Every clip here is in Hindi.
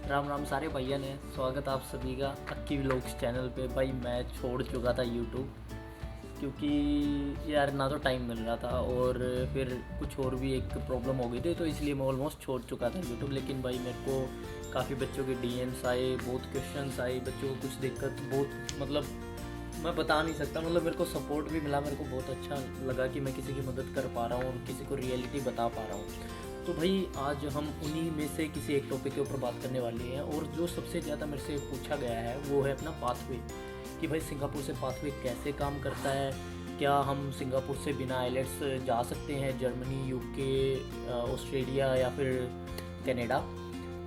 राम राम सारे भैया ने स्वागत आप सभी का अक्की व्लॉग्स चैनल पे। भाई मैं छोड़ चुका था यूट्यूब क्योंकि यार ना तो टाइम मिल रहा था और फिर कुछ और भी एक प्रॉब्लम हो गई थी, तो इसलिए मैं ऑलमोस्ट छोड़ चुका था यूट्यूब। लेकिन भाई मेरे को काफ़ी बच्चों के डीएम्स आए, बहुत क्वेश्चंस आए, बच्चों को कुछ दिक्कत बहुत मतलब मैं बता नहीं सकता। मतलब मेरे को सपोर्ट भी मिला, मेरे को बहुत अच्छा लगा कि मैं किसी की मदद कर पा रहा हूँ और किसी को रियलिटी बता पा रहा हूँ। तो भाई आज हम उन्हीं में से किसी एक टॉपिक के ऊपर बात करने वाले हैं, और जो सबसे ज़्यादा मेरे से पूछा गया है वो है अपना पाथवे, कि भाई सिंगापुर से पाथवे कैसे काम करता है। क्या हम सिंगापुर से बिना आइलेट्स जा सकते हैं जर्मनी, यूके, ऑस्ट्रेलिया या फिर कनाडा।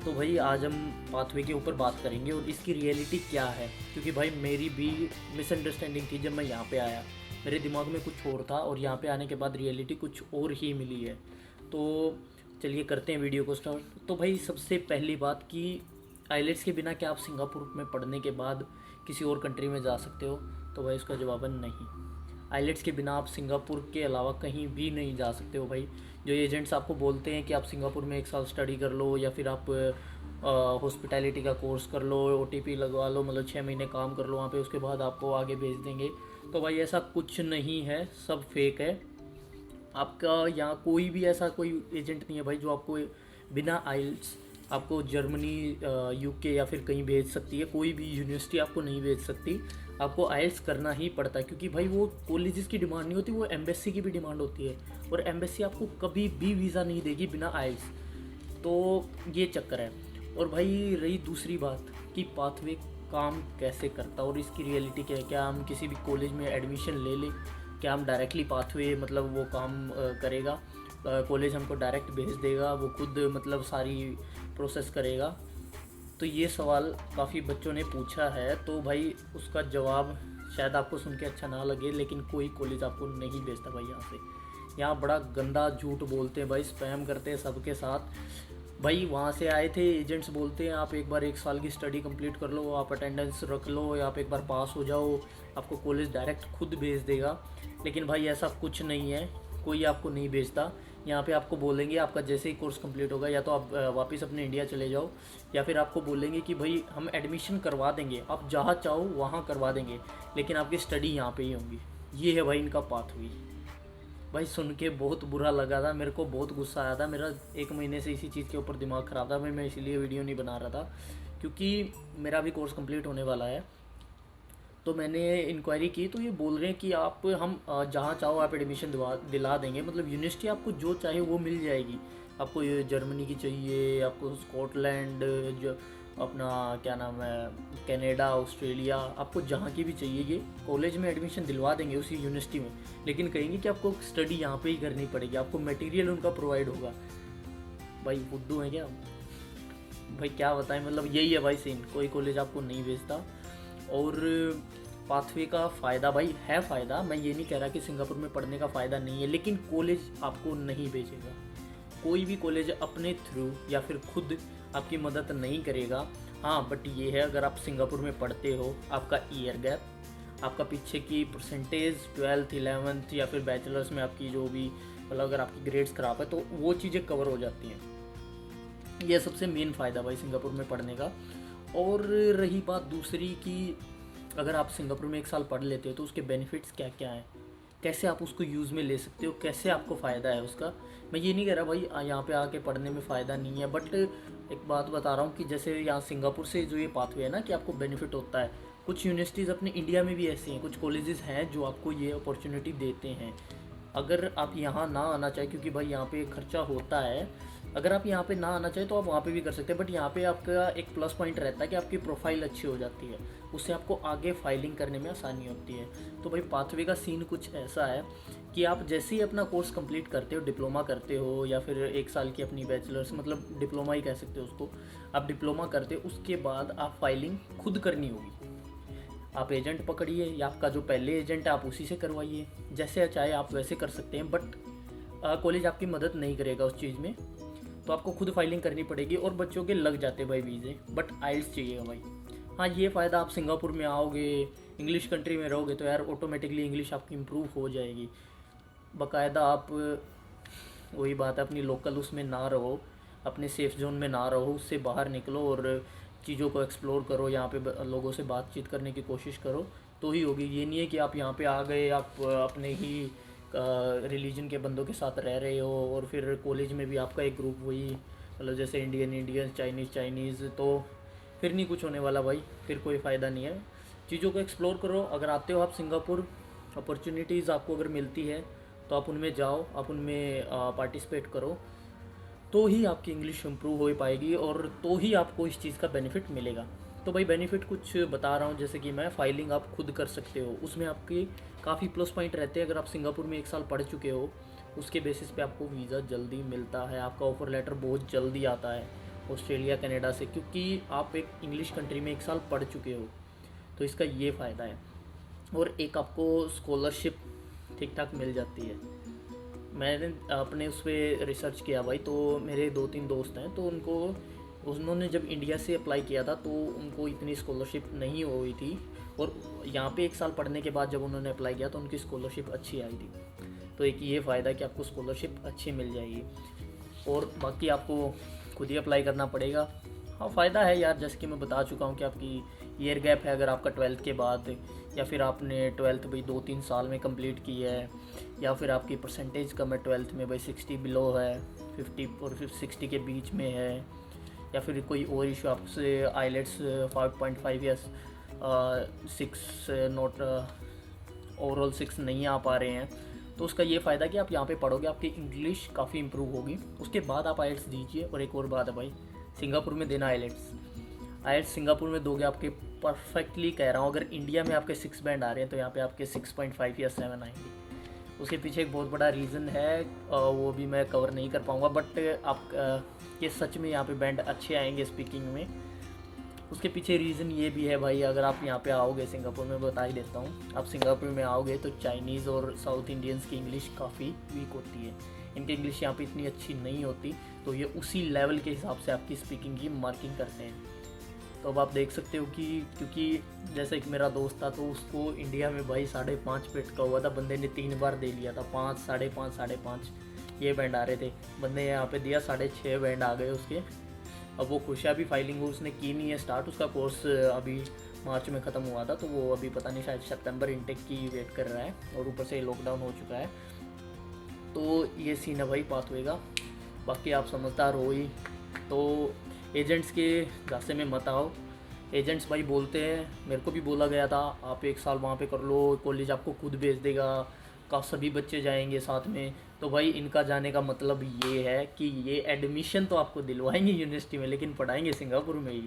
तो भाई आज हम पाथवे के ऊपर बात करेंगे और इसकी रियलिटी क्या है, क्योंकि भाई मेरी भी मिसअंडरस्टैंडिंग थी जब मैं यहाँ पे आया। मेरे दिमाग में कुछ और था और यहाँ पे आने के बाद रियलिटी कुछ और ही मिली है। तो चलिए करते हैं वीडियो को स्टार्ट। तो भाई सबसे पहली बात कि आइलेट्स के बिना क्या आप सिंगापुर में पढ़ने के बाद किसी और कंट्री में जा सकते हो? तो भाई उसका जवाब है नहीं। आइलेट्स के बिना आप सिंगापुर के अलावा कहीं भी नहीं जा सकते हो भाई। जो एजेंट्स आपको बोलते हैं कि आप सिंगापुर में 1 साल स्टडी कर लो या फिर आप हॉस्पिटैलिटी का कोर्स कर लो, ओटीपी लगवा लो, मतलब 6 महीने काम कर लो वहाँ पे, उसके बाद आपको आगे भेज देंगे। तो भाई ऐसा कुछ नहीं है, सब फेक है। आपका यहाँ कोई भी ऐसा कोई एजेंट नहीं है भाई जो आपको बिना आइल्स आपको जर्मनी, यूके या फिर कहीं भेज सकती है। कोई भी यूनिवर्सिटी आपको नहीं भेज सकती, आपको आइल्स करना ही पड़ता है, क्योंकि भाई वो कॉलेजेस की डिमांड नहीं होती, वो एम्बेसी की भी डिमांड होती है, और एम्बेसी आपको कभी भी वीज़ा नहीं देगी बिना आइल्स। तो ये चक्कर है। और भाई रही दूसरी बात कि पाथवे काम कैसे करता और इसकी रियलिटी क्या है। क्या हम किसी भी कॉलेज में एडमिशन ले लें? क्या हम डायरेक्टली पाथवे मतलब वो काम करेगा? कॉलेज हमको डायरेक्ट भेज देगा, वो खुद मतलब सारी प्रोसेस करेगा? तो ये सवाल काफ़ी बच्चों ने पूछा है। तो भाई उसका जवाब शायद आपको सुन के अच्छा ना लगे, लेकिन कोई कॉलेज आपको नहीं भेजता भाई यहाँ से। यहाँ बड़ा गंदा झूठ बोलते हैं भाई, स्पैम करते हैं सबके साथ। भाई वहाँ से आए थे एजेंट्स, बोलते हैं आप एक बार 1 साल की स्टडी कंप्लीट कर लो, आप अटेंडेंस रख लो या आप एक बार पास हो जाओ, आपको कॉलेज डायरेक्ट खुद भेज देगा। लेकिन भाई ऐसा कुछ नहीं है, कोई आपको नहीं भेजता। यहाँ पे आपको बोलेंगे आपका जैसे ही कोर्स कंप्लीट होगा या तो आप वापस अपने इंडिया चले जाओ, या फिर आपको बोलेंगे कि भाई हम एडमिशन करवा देंगे, आप जहाँ चाहो वहाँ करवा देंगे, लेकिन आपकी स्टडी यहाँ पे ही होगी। ये है भाई इनका पाथवे। भाई सुन के बहुत बुरा लगा था, मेरे को बहुत गुस्सा आया था। मेरा 1 महीने से इसी चीज़ के ऊपर दिमाग ख़राब था। मैं इसीलिए वीडियो नहीं बना रहा था, क्योंकि मेरा भी कोर्स कंप्लीट होने वाला है। तो मैंने इंक्वायरी की तो ये बोल रहे हैं कि आप हम जहाँ चाहो आप एडमिशन दिला देंगे, मतलब यूनिवर्सिटी आपको जो चाहे वो मिल जाएगी। आपको ये जर्मनी की चाहिए, आपको स्कॉटलैंड, जो अपना क्या नाम है, कनाडा, ऑस्ट्रेलिया, आपको जहाँ की भी चाहिए ये कॉलेज में एडमिशन दिलवा देंगे उसी यूनिवर्सिटी में। लेकिन कहेंगे कि आपको स्टडी यहाँ पे ही करनी पड़ेगी, आपको मटेरियल उनका प्रोवाइड होगा। भाई बुद्धू है क्या भाई, क्या बताएं। मतलब यही है भाई सीन, कोई कॉलेज आपको नहीं भेजता। और पाथवे का फ़ायदा भाई है फ़ायदा, मैं ये नहीं कह रहा कि सिंगापुर में पढ़ने का फ़ायदा नहीं है, लेकिन कॉलेज आपको नहीं भेजेगा। कोई भी कॉलेज अपने थ्रू या फिर खुद आपकी मदद नहीं करेगा। हाँ बट ये है, अगर आप सिंगापुर में पढ़ते हो, आपका ईयर गैप, आपका पीछे की परसेंटेज 12th 11th या फिर बैचलर्स में आपकी जो भी मतलब अगर आपकी ग्रेड्स ख़राब है तो वो चीज़ें कवर हो जाती हैं। यह सबसे मेन फ़ायदा भाई सिंगापुर में पढ़ने का। और रही बात दूसरी कि अगर आप सिंगापुर में 1 साल पढ़ लेते हो तो उसके बेनिफिट्स क्या क्या हैं, कैसे आप उसको यूज़ में ले सकते हो, कैसे आपको फ़ायदा है उसका। मैं ये नहीं कह रहा भाई यहाँ पे आके पढ़ने में फ़ायदा नहीं है, बट एक बात बता रहा हूँ कि जैसे यहाँ सिंगापुर से जो ये पाथवे है ना कि आपको बेनिफिट होता है। कुछ यूनिवर्सिटीज़ अपने इंडिया में भी ऐसी हैं, कुछ कॉलेजेस हैं जो आपको ये अपॉर्चुनिटी देते हैं। अगर आप यहाँ ना आना चाहें, क्योंकि भाई यहाँ पे खर्चा होता है, अगर आप यहाँ पे ना आना चाहें तो आप वहाँ पे भी कर सकते हैं। बट यहाँ पे आपका एक प्लस पॉइंट रहता है कि आपकी प्रोफाइल अच्छी हो जाती है, उससे आपको आगे फाइलिंग करने में आसानी होती है। तो भाई पाथवे का सीन कुछ ऐसा है कि आप जैसे ही अपना कोर्स कंप्लीट करते हो, डिप्लोमा करते हो या फिर 1 साल की अपनी बैचलर्स, मतलब डिप्लोमा ही कह सकते हो उसको, आप डिप्लोमा करते हो, उसके बाद आप फाइलिंग खुद करनी होगी। आप एजेंट पकड़िए या आपका जो पहले एजेंट है आप उसी से करवाइए, जैसे चाहे आप वैसे कर सकते हैं। बट कॉलेज आपकी मदद नहीं करेगा उस चीज़ में, तो आपको खुद फाइलिंग करनी पड़ेगी। और बच्चों के लग जाते भाई वीज़े, बट आइल्स चाहिएगा भाई। हाँ ये फ़ायदा, आप सिंगापुर में आओगे, इंग्लिश कंट्री में रहोगे तो यार ऑटोमेटिकली इंग्लिश आपकी इम्प्रूव हो जाएगी। बाकायदा आप वही बात है, अपनी लोकल उसमें ना रहो, अपने सेफ जोन में ना रहो, उससे बाहर निकलो और चीज़ों को एक्सप्लोर करो, यहाँ पे लोगों से बातचीत करने की कोशिश करो तो ही होगी। ये नहीं है कि आप यहाँ पे आ गए, आप अपने ही रिलीजन के बंदों के साथ रह रहे हो और फिर कॉलेज में भी आपका एक ग्रुप वही मतलब जैसे इंडियन चाइनीज़, तो फिर नहीं कुछ होने वाला भाई, फिर कोई फ़ायदा नहीं है। चीज़ों को एक्सप्लोर करो। अगर आते हो आप सिंगापुर, अपॉर्चुनिटीज़ आपको अगर मिलती है तो आप उनमें जाओ, आप उनमें पार्टिसिपेट करो, तो ही आपकी इंग्लिश इम्प्रूव हो पाएगी और तो ही आपको इस चीज़ का बेनिफिट मिलेगा। तो भाई बेनिफिट कुछ बता रहा हूँ, जैसे कि मैं फाइलिंग आप खुद कर सकते हो, उसमें आपके काफ़ी प्लस पॉइंट रहते हैं। अगर आप सिंगापुर में 1 साल पढ़ चुके हो, उसके बेसिस पे आपको वीज़ा जल्दी मिलता है, आपका ऑफ़र लेटर बहुत जल्दी आता है ऑस्ट्रेलिया कनाडा से, क्योंकि आप एक इंग्लिश कंट्री में 1 साल पढ़ चुके हो। तो इसका ये फ़ायदा है। और एक आपको स्कॉलरशिप ठीक ठाक मिल जाती है। मैंने अपने उस पर रिसर्च किया भाई, तो मेरे 2-3 दोस्त हैं, तो उन्होंने जब इंडिया से अप्लाई किया था तो उनको इतनी स्कॉलरशिप नहीं हुई थी, और यहाँ पे 1 साल पढ़ने के बाद जब उन्होंने अप्लाई किया तो उनकी स्कॉलरशिप अच्छी आई थी। तो एक ये फ़ायदा कि आपको स्कॉलरशिप अच्छी मिल जाएगी, और बाकी आपको खुद ही अप्लाई करना पड़ेगा। हाँ फ़ायदा है यार, जैसे कि मैं बता चुका हूँ कि आपकी ईयर गैप है अगर आपका 12th के बाद, या फिर आपने 12th भाई 2-3 साल में कंप्लीट की है, या फिर आपकी परसेंटेज कम है 12th में भाई 60 बिलो है, 50 और 60 के बीच में है, या फिर कोई और इशू आपसे आईलेट्स 5.5 या 6 नोट ओवरऑल 6 नहीं आ पा रहे हैं, तो उसका ये फ़ायदा कि आप यहाँ पे पढ़ोगे, आपकी इंग्लिश काफ़ी इंप्रूव होगी, उसके बाद आप आईलेट्स दीजिए। और एक और बात है भाई, सिंगापुर में देना आईलेट्स सिंगापुर में दोगे आपके परफेक्टली कह रहा हूँ, अगर इंडिया में आपके 6 बैंड आ रहे हैं तो यहाँ पे आपके 6.5 या 7 आएंगे। उसके पीछे एक बहुत बड़ा रीज़न है, वो भी मैं कवर नहीं कर पाऊँगा, बट आप ये सच में यहाँ पे बैंड अच्छे आएंगे स्पीकिंग में। उसके पीछे रीज़न ये भी है भाई, अगर आप यहाँ पे आओगे सिंगापुर में, बता ही देता हूँ, आप सिंगापुर में आओगे तो चाइनीज़ और साउथ इंडियंस की इंग्लिश काफ़ी वीक होती है, इनकी इंग्लिश यहाँ पे इतनी अच्छी नहीं होती, तो ये उसी लेवल के हिसाब से आपकी स्पीकिंग की मार्किंग करते हैं। तो अब आप देख सकते हो कि क्योंकि जैसे एक मेरा दोस्त था, तो उसको इंडिया में भाई 5.5 पेट का हुआ था, बंदे ने 3 बार दे लिया था, 5, 5.5 ये बैंड आ रहे थे, बंदे यहाँ पे दिया 6.5 बैंड आ गए उसके। अब वो खुश है, अभी फाइलिंग उसने की नहीं है स्टार्ट, उसका कोर्स अभी मार्च में ख़त्म हुआ था, तो वो अभी पता नहीं शायद सितंबर इनटेक की वेट कर रहा है, और ऊपर से लॉकडाउन हो चुका है। तो ये सीन है भाई पाथवे का। बाकी आप समझदार हो ही, तो एजेंट्स के रास्ते में मत आओ। एजेंट्स भाई बोलते हैं, मेरे को भी बोला गया था आप 1 साल वहाँ पे कर लो, कॉलेज आपको खुद भेज देगा, का सभी बच्चे जाएंगे साथ में। तो भाई इनका जाने का मतलब ये है कि ये एडमिशन तो आपको दिलवाएंगे यूनिवर्सिटी में, लेकिन पढ़ाएंगे सिंगापुर में ही।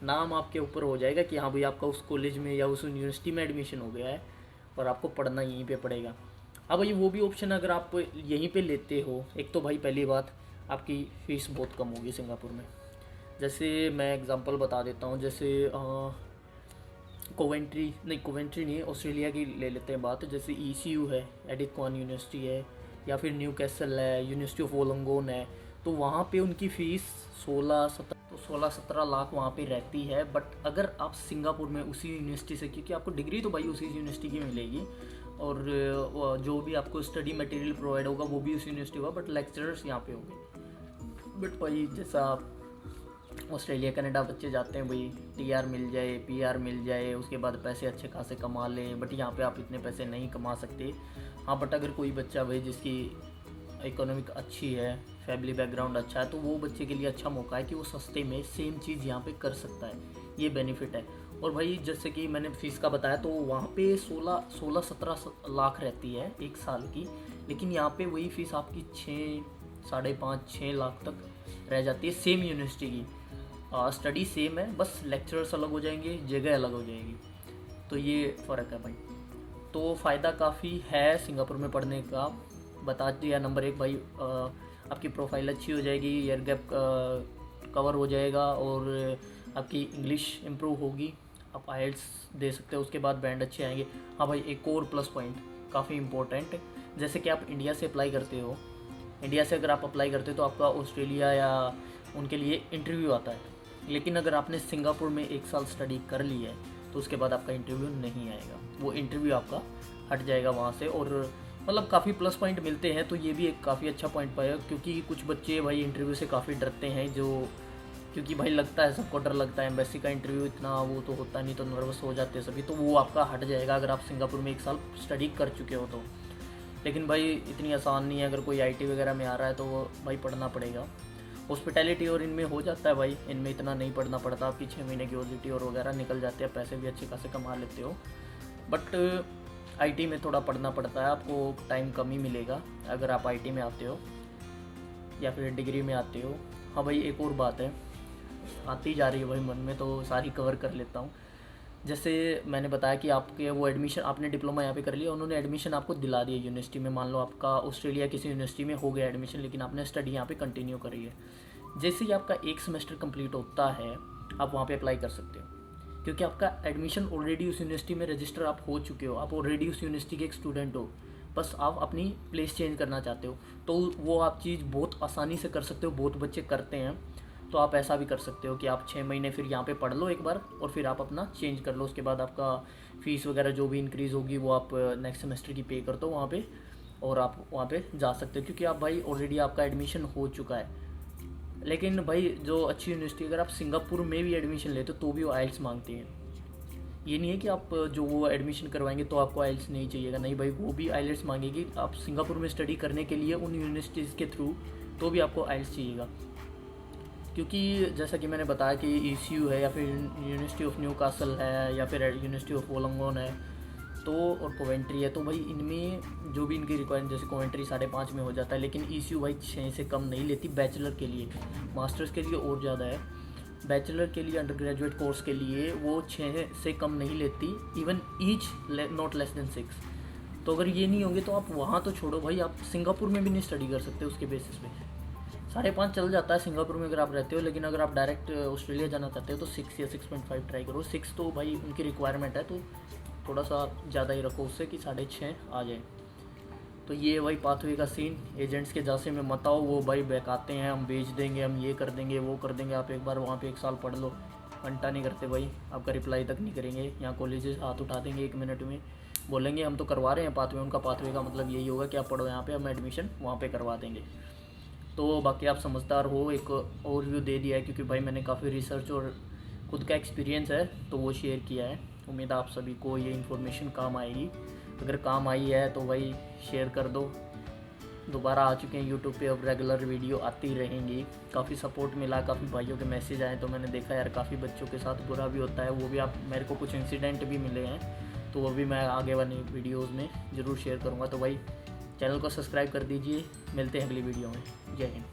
नाम आपके ऊपर हो जाएगा कि हाँ भाई आपका उस कॉलेज में या उस यूनिवर्सिटी में एडमिशन हो गया है, और आपको पढ़ना यहीं पे पड़ेगा। अब भाई वो भी ऑप्शन अगर आप यहीं पे लेते हो, एक तो भाई पहली बात आपकी फ़ीस बहुत कम होगी सिंगापुर में। जैसे मैं एग्जांपल बता देता हूँ, जैसे कोवेंट्री नहीं है, ऑस्ट्रेलिया की ले लेते हैं बात, जैसे ECU है, एडिथ क्वान यूनिवर्सिटी है, या फिर न्यू कैसल है, यूनिवर्सिटी ऑफ वोलोंगोन है, तो वहाँ पे उनकी फ़ीस 16-17 लाख वहाँ पे रहती है। बट अगर आप सिंगापुर में उसी यूनिवर्सिटी से, क्योंकि आपको डिग्री तो भाई उसी यूनिवर्सिटी की मिलेगी, और जो भी आपको स्टडी मटेरियल प्रोवाइड होगा वो भी उस यूनिवर्सिटी होगा, बट लेक्चरर्स यहाँ पे होंगे। बट भाई जैसा ऑस्ट्रेलिया कनाडा बच्चे जाते हैं भाई, TR मिल जाए, PR मिल जाए, उसके बाद पैसे अच्छे खासे कमा लें, बट यहाँ पे आप इतने पैसे नहीं कमा सकते। हाँ बट अगर कोई बच्चा भाई जिसकी इकोनॉमिक अच्छी है, फैमिली बैकग्राउंड अच्छा है, तो वो बच्चे के लिए अच्छा मौका है कि वो सस्ते में सेम चीज़ यहाँ पे कर सकता है, ये बेनिफिट है। और भाई जैसे कि मैंने फ़ीस का बताया, तो वहाँ पे 16-17 लाख रहती है 1 साल की, लेकिन यहाँ पे वही फ़ीस आपकी 5.5-6 लाख तक रह जाती है, सेम यूनिवर्सिटी की। स्टडी सेम है, बस लेक्चरर्स अलग हो जाएंगे, जगह अलग हो जाएगी, तो ये फ़र्क है भाई। तो फ़ायदा काफ़ी है सिंगापुर में पढ़ने का। बता दिया नंबर 1 भाई, आपकी प्रोफाइल अच्छी हो जाएगी, ईयर गैप कवर हो जाएगा, और आपकी इंग्लिश इम्प्रूव होगी, आप आइल्स दे सकते हो, उसके बाद बैंड अच्छे आएंगे। हाँ भाई एक और प्लस पॉइंट काफ़ी इंपॉर्टेंट, जैसे कि आप इंडिया से अप्लाई करते हो, इंडिया से अगर आप अप्लाई करते हो तो आपका ऑस्ट्रेलिया या उनके लिए इंटरव्यू आता है, लेकिन अगर आपने सिंगापुर में 1 साल स्टडी कर ली है तो उसके बाद आपका इंटरव्यू नहीं आएगा, वो इंटरव्यू आपका हट जाएगा वहाँ से। और मतलब काफ़ी प्लस पॉइंट मिलते हैं, तो ये भी एक काफ़ी अच्छा पॉइंट पाया, क्योंकि कुछ बच्चे भाई इंटरव्यू से काफ़ी डरते हैं, जो क्योंकि भाई लगता है, सबको डर लगता है, एम्बेसी का इंटरव्यू इतना वो तो होता नहीं, तो नर्वस हो जाते हैं सभी, तो वो आपका हट जाएगा अगर आप सिंगापुर में 1 साल स्टडी कर चुके हो तो। लेकिन भाई इतनी आसान नहीं है, अगर कोई आईटी वगैरह में आ रहा है तो वो भाई पढ़ना पड़ेगा। हॉस्पिटैलिटी और इनमें हो जाता है भाई, इनमें इतना नहीं पढ़ना पड़ता, आपकी 6 महीने की ओजीटी और वगैरह निकल जाते हैं, पैसे भी अच्छे खासे कमा लेते हो। बट आईटी में थोड़ा पढ़ना पड़ता है, आपको टाइम कम ही मिलेगा अगर आप आईटी में आते हो या फिर डिग्री में आते हो। हाँ भाई, एक और बात है आती जा रही है भाई मन में, तो सारी कवर कर लेता हूँ। जैसे मैंने बताया कि आपके वो एडमिशन, आपने डिप्लोमा यहाँ पे कर लिया, उन्होंने एडमिशन आपको दिला दिया यूनिवर्सिटी में, मान लो आपका ऑस्ट्रेलिया किसी यूनिवर्सिटी में हो गया एडमिशन, लेकिन आपने स्टडी यहाँ पे कंटिन्यू करी है। जैसे ही आपका 1 सेमेस्टर कंप्लीट होता है, आप वहाँ पे अप्लाई कर सकते हो, क्योंकि आपका एडमिशन ऑलरेडी उस यूनिवर्सिटी में रजिस्टर आप हो चुके हो, आप ऑलरेडी उस यूनिवर्सिटी के एक स्टूडेंट हो, बस आप अपनी प्लेस चेंज करना चाहते हो, तो वो आप चीज़ बहुत आसानी से कर सकते हो, बहुत बच्चे करते हैं। तो आप ऐसा भी कर सकते हो कि आप 6 महीने फिर यहाँ पे पढ़ लो एक बार, और फिर आप अपना चेंज कर लो, उसके बाद आपका फ़ीस वगैरह जो भी इंक्रीज़ होगी वो आप नेक्स्ट सेमेस्टर की पे कर दो वहाँ पे, और आप वहाँ पे जा सकते हो, क्योंकि आप भाई ऑलरेडी आपका एडमिशन हो चुका है। लेकिन भाई जो अच्छी यूनिवर्सिटी, अगर आप सिंगापुर में भी एडमिशन लेते हो तो भी वो आइल्स मांगती है। ये नहीं है कि आप जो वो एडमिशन करवाएंगे तो आपको आइल्स नहीं चाहिएगा, नहीं भाई, वो भी आइल्स मांगेगी। आप सिंगापुर में स्टडी करने के लिए उन यूनिवर्सिटीज़ के थ्रू तो भी आपको आइल्स चाहिएगा, क्योंकि जैसा कि मैंने बताया कि ECU है, या फिर यूनिवर्सिटी ऑफ न्यू कासल है, या फिर यूनिवर्सिटी ऑफ वोलंगोन है, तो और कोवेंट्री है, तो भाई इनमें जो भी इनकी रिक्वायरमेंट, जैसे कोवेंट्री 5.5 में हो जाता है, लेकिन ECU भाई 6 से कम नहीं लेती बैचलर के लिए, मास्टर्स के लिए और ज़्यादा है। बैचलर के लिए, अंडर ग्रेजुएट कोर्स के लिए वो 6 से कम नहीं लेती, even each not less than 6। तो अगर ये नहीं होंगे तो आप वहाँ तो छोड़ो भाई, आप सिंगापुर में भी नहीं स्टडी कर सकते उसके बेसिस पे। 5.5 चल जाता है सिंगापुर में अगर आप रहते हो, लेकिन अगर आप डायरेक्ट ऑस्ट्रेलिया जाना चाहते हो तो 6 या 6.5 ट्राई करो। 6 तो भाई उनकी रिक्वायरमेंट है, तो थोड़ा सा ज़्यादा ही रखो उससे कि 6.5 आ जाए। तो ये भाई पाथवे का सीन, एजेंट्स के जासे में मत आओ, वो भाई बहकाते हैं, हम बेच देंगे, हम ये कर देंगे, वो कर देंगे, आप एक बार वहाँ पे 1 साल पढ़ लो। घंटा नहीं करते भाई, आपका रिप्लाई तक नहीं करेंगे। यहाँ कॉलेजेस हाथ उठा देंगे 1 मिनट में, बोलेंगे हम तो करवा रहे हैं पाथवे, उनका पाथवे का मतलब यही होगा कि आप पढ़ो यहाँ पे, हम एडमिशन वहाँ पे करवा देंगे। तो बाकी आप समझदार हो, एक ओवरव्यू दे दिया है, क्योंकि भाई मैंने काफ़ी रिसर्च और खुद का एक्सपीरियंस है तो वो शेयर किया है। उम्मीद है आप सभी को ये इन्फॉर्मेशन काम आएगी। अगर काम आई है तो भाई शेयर कर दो। दोबारा आ चुके हैं यूट्यूब पे, अब रेगुलर वीडियो आती रहेंगी। काफ़ी सपोर्ट मिला, काफ़ी भाइयों के मैसेज आए, तो मैंने देखा यार काफ़ी बच्चों के साथ बुरा भी होता है, वो भी आप, मेरे को कुछ इंसिडेंट भी मिले हैं, तो वो भी मैं आगे वाली वीडियोज़ में ज़रूर शेयर करूँगा। तो भाई चैनल को सब्सक्राइब कर दीजिए, मिलते हैं अगली वीडियो में। जय हिंद।